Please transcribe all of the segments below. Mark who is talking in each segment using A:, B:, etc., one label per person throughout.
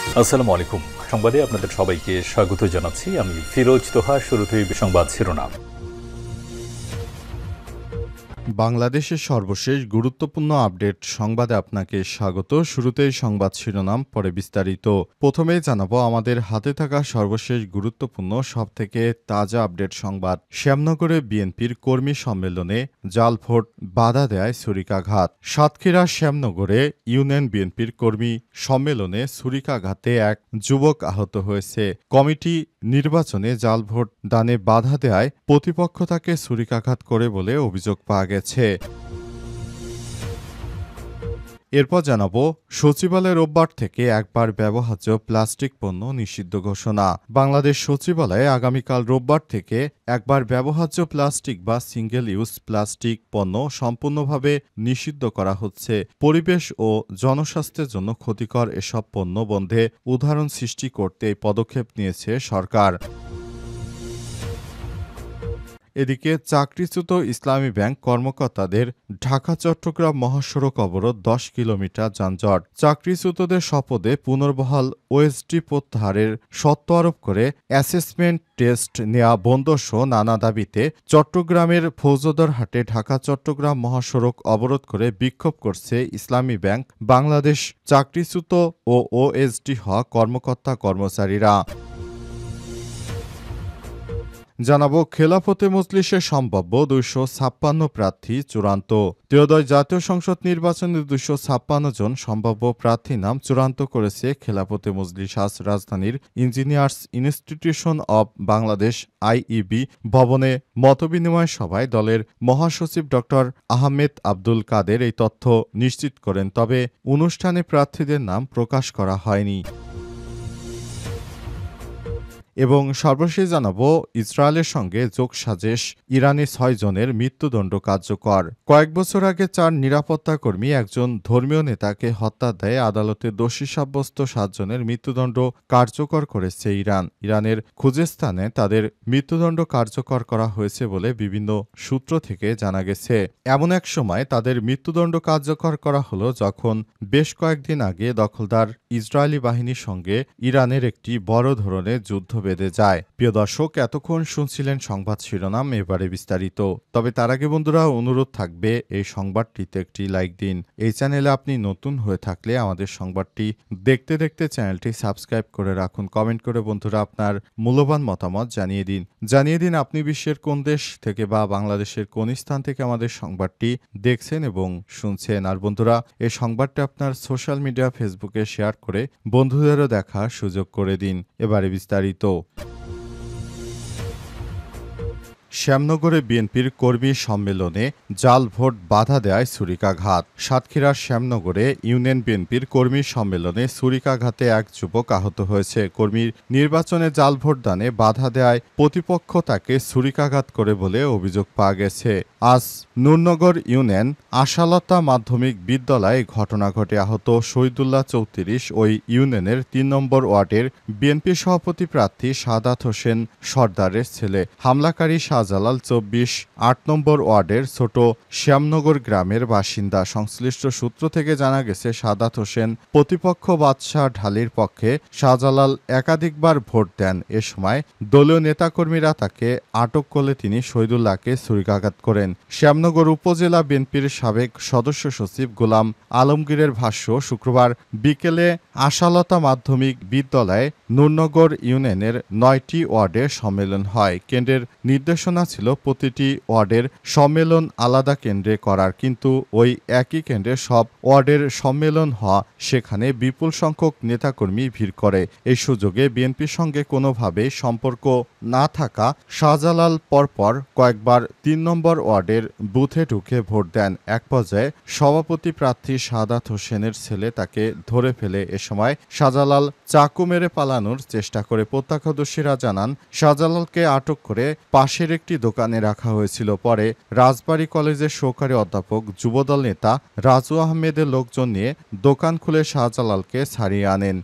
A: আসসালামু আলাইকুম। সংবাদে আপনাদের সবাইকে স্বাগত জানাচ্ছি। আমি ফিরোজ তোহা। শুরুতেই সংবাদ শিরোনাম।
B: বাংলাদেশের সর্বশেষ গুরুত্বপূর্ণ আপডেট সংবাদে আপনাকে স্বাগত। শুরুতেই সংবাদ শিরোনাম, পরে বিস্তারিত। প্রথমেই জানাবো আমাদের হাতে থাকা সর্বশেষ গুরুত্বপূর্ণ সবথেকে তাজা আপডেট সংবাদ। শ্যামনগরে বিএনপির কর্মী সম্মেলনে জাল ভোট, বাধা দেয় ছুরিকাঘাত। সাতক্ষীরা শ্যামনগরে ইউনিয়ন বিএনপির কর্মী সম্মেলনে ছুরিকাঘাতে এক যুবক আহত হয়েছে। কমিটি নির্বাচনে জাল ভোট দানে বাধা দেয় প্রতিপক্ষ তাকে ছুরিকাঘাত করে বলে অভিযোগ পাওয়া গেছে। এরপর জানাবো সচিবালয় রোববার থেকে একবার ব্যবহার্য প্লাস্টিক পণ্য নিষিদ্ধ ঘোষণা। বাংলাদেশ সচিবালয়ে আগামীকাল রোববার থেকে একবার ব্যবহার্য প্লাস্টিক বা সিঙ্গেল ইউজ প্লাস্টিক পণ্য সম্পূর্ণভাবে নিষিদ্ধ করা হচ্ছে। পরিবেশ ও জনস্বাস্থ্যের জন্য ক্ষতিকর এসব পণ্য বন্ধে উদাহরণ সৃষ্টি করতে এই পদক্ষেপ নিয়েছে সরকার। এদিকে চাকরিচ্যুত ইসলামী ব্যাংক কর্মকর্তাদের ঢাকা-চট্টগ্রাম মহাসড়ক অবরোধ, ১০ কিলোমিটার যানজট। চাকরিচ্যুতদের শপথে পুনর্বহাল ওএসডি প্রত্যাহারের শর্ত আরোপ করে অ্যাসেসমেন্ট টেস্ট নেওয়া বন্ধসহ নানা দাবিতে চট্টগ্রামের ফৌজদারহাটে ঢাকা-চট্টগ্রাম মহাসড়ক অবরোধ করে বিক্ষোভ করছে ইসলামী ব্যাংক বাংলাদেশ চাকরিচ্যুত ও ওএসডি হওয়া কর্মকর্তা-কর্মচারীরা। জানাবো খেলাফতে মজলিসের সম্ভাব্য ২৫৬ প্রার্থী চূড়ান্ত। ত্রয়োদশ জাতীয় সংসদ নির্বাচনে ২৫৬ জন সম্ভাব্য প্রার্থীর নাম চূড়ান্ত করেছে খেলাফতে মজলিস। আজ রাজধানীর engineers institution of Bangladesh IEB ভবনে মতবিনিময় সভায় দলের মহাসচিব ড আহমেদ আব্দুল কাদের এই তথ্য নিশ্চিত করেন। তবে অনুষ্ঠানে প্রার্থীদের নাম প্রকাশ করা হয়নি। এবং সর্বশেষ জানাবো ইসরায়েলের সঙ্গে যোগসাজশ, ইরানে ৬ জনের মৃত্যুদণ্ড কার্যকর। কয়েক বছর আগে ৪ নিরাপত্তা কর্মী একজন ধর্মীয় নেতাকে হত্যার দায়ে আদালতে দোষী সাব্যস্ত ৭ জনের মৃত্যুদণ্ড কার্যকর করেছে ইরান। ইরানের খুজেস্তানে তাদের মৃত্যুদণ্ড কার্যকর করা হয়েছে বলে বিভিন্ন সূত্র থেকে জানা গেছে। এমন এক সময় তাদের মৃত্যুদণ্ড কার্যকর করা হলো যখন বেশ কয়েকদিন আগে দখলদার ইসরায়েলি বাহিনীর সঙ্গে ইরানের একটি বড় ধরনের যুদ্ধ বেঁধে যায়। প্রিয় দর্শক, এতক্ষণ শুনছিলেন সংবাদ শিরোনাম, এবারে বিস্তারিত। তবে তার আগে বন্ধুরা অনুরোধ থাকবে এই সংবাদটিতে একটি লাইক দিন। এই চ্যানেলে আপনি নতুন হয়ে থাকলে আমাদের সংবাদটি দেখতে দেখতে চ্যানেলটি সাবস্ক্রাইব করে রাখুন। কমেন্ট করে বন্ধুরা আপনার মূল্যবান মতামত জানিয়ে দিন আপনি বিশ্বের কোন দেশ থেকে বা বাংলাদেশের কোন স্থান থেকে আমাদের সংবাদটি দেখছেন এবং শুনছেন। আর বন্ধুরা, এই সংবাদটি আপনার সোশ্যাল মিডিয়া ফেসবুকে শেয়ার করে বন্ধুদেরও দেখার সুযোগ করে দিন। এবারে বিস্তারিত। শ্যামনগরে বিএনপির কর্মী সম্মেলনে জাল ভোট, বাধা দেয় ছুরিকাঘাত। সাতক্ষীরার শ্যামনগরে ইউনিয়ন বিএনপির কর্মী সম্মেলনে ছুরিকাঘাতে এক যুবক আহত হয়েছে। কর্মীর নির্বাচনে জাল ভোট দানে বাধা দেয় প্রতিপক্ষ তাকে ছুরিকাঘাত করে বলে অভিযোগ পাওয়া গেছে। আজ নূরনগর ইউনিয়ন আশালতা মাধ্যমিক বিদ্যালয়ে ঘটনা ঘটে। আহত শহীদুল্লাহ ৩৪ ওই ইউনিয়নের ৩ নম্বর ওয়ার্ডের বিএনপি সভাপতি প্রার্থী সাদাত হোসেন সর্দারের ছেলে। হামলাকারী শাহজালাল ২৪ ৮ নম্বর ওয়ার্ডের ছোট শ্যামনগর গ্রামের বাসিন্দা। সংশ্লিষ্ট সূত্র থেকে জানা গেছে সাদাত হোসেন প্রতিপক্ষ বাদশাহ ঢালির পক্ষে। শাহজালাল একাধিকবার ভোট দেন। এ সময় দলীয় নেতাকর্মীরা তাকে আটক করলে তিনি শহীদুল্লাহকে ছুরিকাঘাত করেন। শ্যামনগর উপজেলা বিএনপির সাবেক সদস্য সচিব গোলাম আলমগীরের ভাষ্য, শুক্রবার বিকেলে আশালতা মাধ্যমিক বিদ্যালয়ে নূরনগর ইউনিয়নের ৯টি ওয়ার্ডে সম্মেলন হয়। কেন্দ্রের নির্দেশনা ছিল প্রতিটি ওয়ার্ডের সম্মেলন আলাদা কেন্দ্রে করার, কিন্তু ওই একই কেন্দ্রে সব ওয়ার্ডের সম্মেলন হওয়া সেখানে বিপুল সংখ্যক নেতাকর্মী ভিড় করে। এই সুযোগে বিএনপির সঙ্গে কোনোভাবেই সম্পর্ক না থাকা শাহজালাল পরপর কয়েকবার ৩ নম্বর ওয়ার্ডের বুথে ঢুকে ভোট দেন। এক পর্যায়ে সভাপতি প্রার্থী সাদাত হোসেনের ছেলে তাকে ধরে ফেলে। এ সময় শাহজালাল চাকু মেরে পালানোর চেষ্টা করে। প্রত্যক্ষদর্শীরা জানান, শাহজালালকে আটক করে পাশের একটি দোকানে রাখা হয়েছিল। পরে রাজবাড়ী কলেজের সহকারী অধ্যাপক যুবদল নেতা রাজু আহমেদের লোকজন নিয়ে দোকান খুলে শাহজালালকে ছাড়িয়ে আনেন।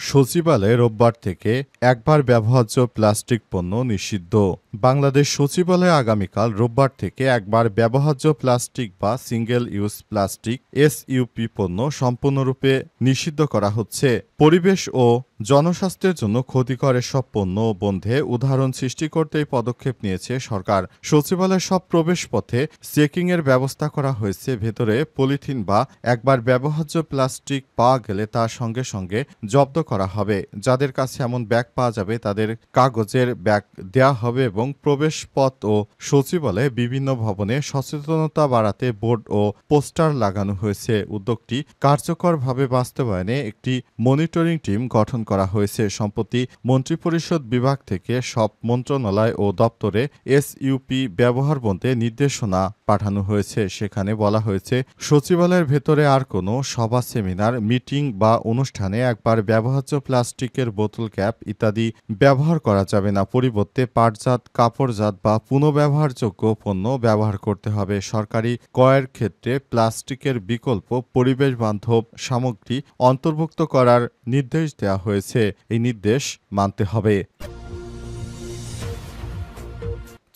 B: সচিবালয়ে রোববার থেকে একবার ব্যবহার্য প্লাস্টিক পণ্য নিষিদ্ধ। বাংলাদেশ সচিবালয়ে আগামীকাল রোববার থেকে একবার ব্যবহার্য প্লাস্টিক বা সিঙ্গেল ইউজ প্লাস্টিক এসইউপি পণ্য সম্পূর্ণরূপে নিষিদ্ধ করা হচ্ছে। পরিবেশ ও জনস্বাস্থ্যের জন্য ক্ষতিকর এসব পণ্য বন্ধে উদাহরণ সৃষ্টি করতে এই পদক্ষেপ নিয়েছে সরকার। সচিবালয়ের সব প্রবেশপথে চেকিংয়ের ব্যবস্থা করা হয়েছে। ভেতরে পলিথিন বা একবার ব্যবহার্য প্লাস্টিক পাওয়া গেলে তার সঙ্গে সঙ্গে জব্দ করা হবে। যাদের কাছে এমন ব্যাগ পাওয়া যাবে তাদের কাগজের ব্যাগ দেওয়া হবে এবং প্রবেশপথ ও সচিবালয়ে বিভিন্ন ভবনে সচেতনতা বাড়াতে বোর্ড ও পোস্টার লাগানো হয়েছে। উদ্যোগটি কার্যকরভাবে বাস্তবায়নে একটি মনিটরিং টিম গঠন করা হয়েছে। সম্প্রতি মন্ত্রিপরিষদ বিভাগ থেকে সব মন্ত্রণালয় ও দপ্তরে এসইউপি ব্যবহার বন্ধে নির্দেশনা পাঠানো হয়েছে। সেখানে বলা হয়েছে সচিবালয়ের ভেতরে আর কোনো সভা, সেমিনার, মিটিং বা অনুষ্ঠানে একবার ব্যবহার্য প্লাস্টিকের বোতল, ক্যাপ ইত্যাদি ব্যবহার করা যাবে না। পরিবর্তে পাটজাত, কাপড়জাত বা পুনঃব্যবহারযোগ্য পণ্য ব্যবহার করতে হবে। সরকারি ক্রয়ের ক্ষেত্রে প্লাস্টিকের বিকল্প পরিবেশ বান্ধব সামগ্রী অন্তর্ভুক্ত করার নির্দেশ দেওয়া হয়েছে। এই নির্দেশ মানতে হবে।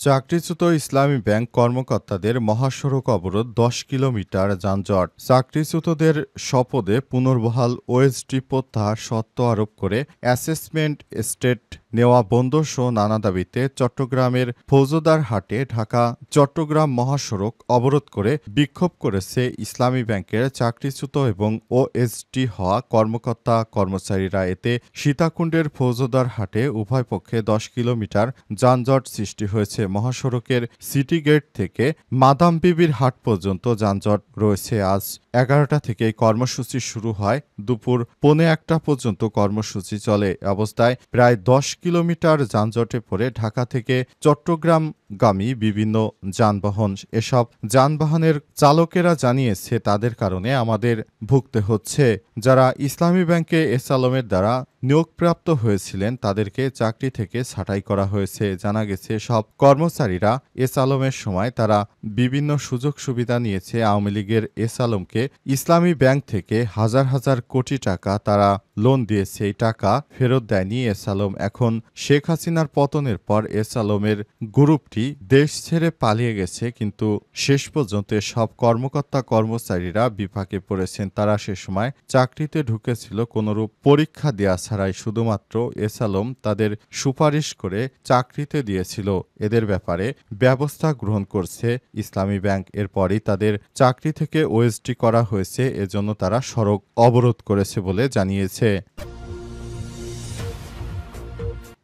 B: চাকরিচ্যুত ইসলামী ব্যাংক কর্মকর্তাদের মহাসড়ক অবরোধ, ১০ কিলোমিটার যানজট। চাকরিচ্যুতদের স্বপদে পুনর্বহাল, ওএসডি প্রত্যাহার শর্ত আরোপ করে অ্যাসেসমেন্ট স্টেট নেওয়া বন্ধ সহ নানা দাবিতে চট্টগ্রামের ফৌজদার হাটে ঢাকা চট্টগ্রাম মহাসড়ক অবরোধ করে বিক্ষোভ করেছে ইসলামী ব্যাংকের চাকরিচ্যুত এবং ওএসডি হওয়া কর্মকর্তা কর্মচারীরা। এতে সীতাকুণ্ডের ফৌজদার হাটে উভয় পক্ষে ১০ কিলোমিটার যানজট সৃষ্টি হয়েছে। মহাসড়কের সিটি গেট থেকে মাদাম বিবির হাট পর্যন্ত যানজট রয়েছে। আজ ১১টা থেকে কর্মসূচি শুরু হয়, দুপুর ১:৩০ পর্যন্ত কর্মসূচি চলে। অবস্থায় প্রায় ১০ কিলোমিটার যানজটে পড়ে ঢাকা থেকে চট্টগ্রামগামী বিভিন্ন যানবাহন। এসব যানবাহনের চালকেরা জানিয়েছে তাদের কারণে আমাদের ভুগতে হচ্ছে। যারা ইসলামী ব্যাংকে এস আলমের দ্বারা নিয়োগপ্রাপ্ত হয়েছিলেন তাদেরকে চাকরি থেকে ছাঁটাই করা হয়েছে। জানা গেছে সব কর্মচারীরা এস আলমের সময় তারা বিভিন্ন সুযোগ সুবিধা নিয়েছে। আওয়ামী লীগের এস আলমকে ইসলামী ব্যাংক থেকে হাজার হাজার কোটি টাকা তারা লোন দিয়েছে। এই টাকা ফেরত দেয়নি এস আলম। এখন শেখ হাসিনার পতনের পর এস আলমের গ্রুপটি দেশ ছেড়ে পালিয়ে গেছে, কিন্তু শেষ পর্যন্ত সব কর্মকর্তা কর্মচারীরা বিপাকে পড়েছেন। তারা সে সময় চাকরিতে ঢুকেছিল কোনরূপ পরীক্ষা দেয়া ছাড়াই। শুধুমাত্র এস আলম তাদের সুপারিশ করে চাকরিতে দিয়েছিল। এদের ব্যাপারে ব্যবস্থা গ্রহণ করছে ইসলামী ব্যাংক। এরপরই তাদের চাকরি থেকে ওএসডি করা হয়েছে। এজন্য তারা সড়ক অবরোধ করেছে বলে জানিয়েছে।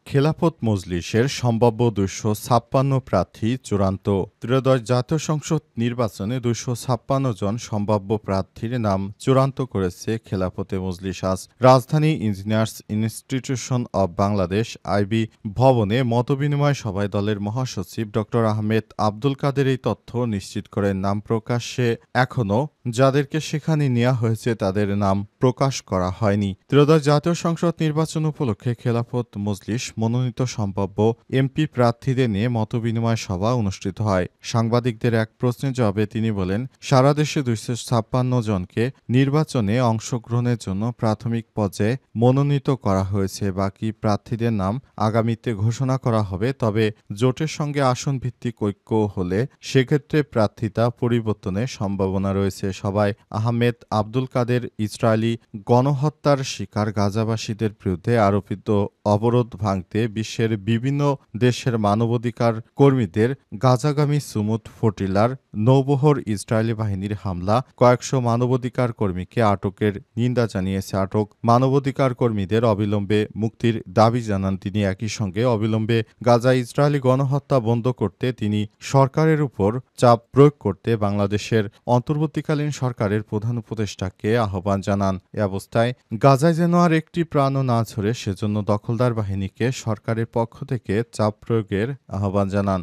B: খেলাফত মজলিসের সম্ভাব্য ২৫৬ প্রার্থী চূড়ান্ত। ত্রয়োদশ জাতীয় সংসদ নির্বাচনে ২৫৬ জন সম্ভাব্য প্রার্থীর নাম চূড়ান্ত করেছে খেলাফতে মজলিস। আজ রাজধানী engineers institution of Bangladesh IB ভবনে মতবিনিময় সভায় দলের মহাসচিব ড আহমেদ আব্দুল কাদের এই তথ্য নিশ্চিত করেন। নাম প্রকাশ্যে এখনও যাদেরকে সেখানে নেওয়া হয়েছে তাদের নাম প্রকাশ করা হয়নি। ত্রয়োদশ জাতীয় সংসদ নির্বাচন উপলক্ষে খেলাফত মজলিস মনোনীত সম্ভাব্য এমপি প্রার্থীদের নিয়ে মতবিনিময় সভা অনুষ্ঠিত হয়। সাংবাদিকদের এক প্রশ্নের জবাবে তিনি বলেন, সারা দেশে ২৫৬ জনকে নির্বাচনে অংশগ্রহণের জন্য প্রাথমিক পর্যায়ে মনোনীত করা হয়েছে। বাকি প্রার্থীদের নাম আগামীতে ঘোষণা করা হবে। তবে জোটের সঙ্গে আসন ভিত্তিক ঐক্য হলে সেক্ষেত্রে প্রার্থিতা পরিবর্তনের সম্ভাবনা রয়েছে। সভায় আহমেদ আব্দুল কাদের ইসরায়েলি গণহত্যার শিকার গাজাবাসীদের বিরুদ্ধে আরোপিত অবরোধ ভাঙতে বিশ্বের বিভিন্ন দেশের মানবাধিকার কর্মীদের গাজাগামী সুমুদ ফটিলার নৌবহর ইসরায়েলি বাহিনীর হামলা, কয়েকশো মানবাধিকার কর্মীকে আটকের নিন্দা জানিয়েছে। আটক মানবাধিকার কর্মীদের অবিলম্বে মুক্তির দাবি জানান তিনি। একই সঙ্গে অবিলম্বে গাজায় ইসরায়েলি গণহত্যা বন্ধ করতে তিনি সরকারের উপর চাপ প্রয়োগ করতে বাংলাদেশের অন্তর্বর্তীকালীন সরকারের প্রধান উপদেষ্টাকে আহ্বান জানান। এ অবস্থায় গাজায় যেন আর একটি প্রাণও না ঝরে সেজন্য দখলদার বাহিনীকে সরকারের পক্ষ থেকে চাপ প্রয়োগের আহ্বান জানান।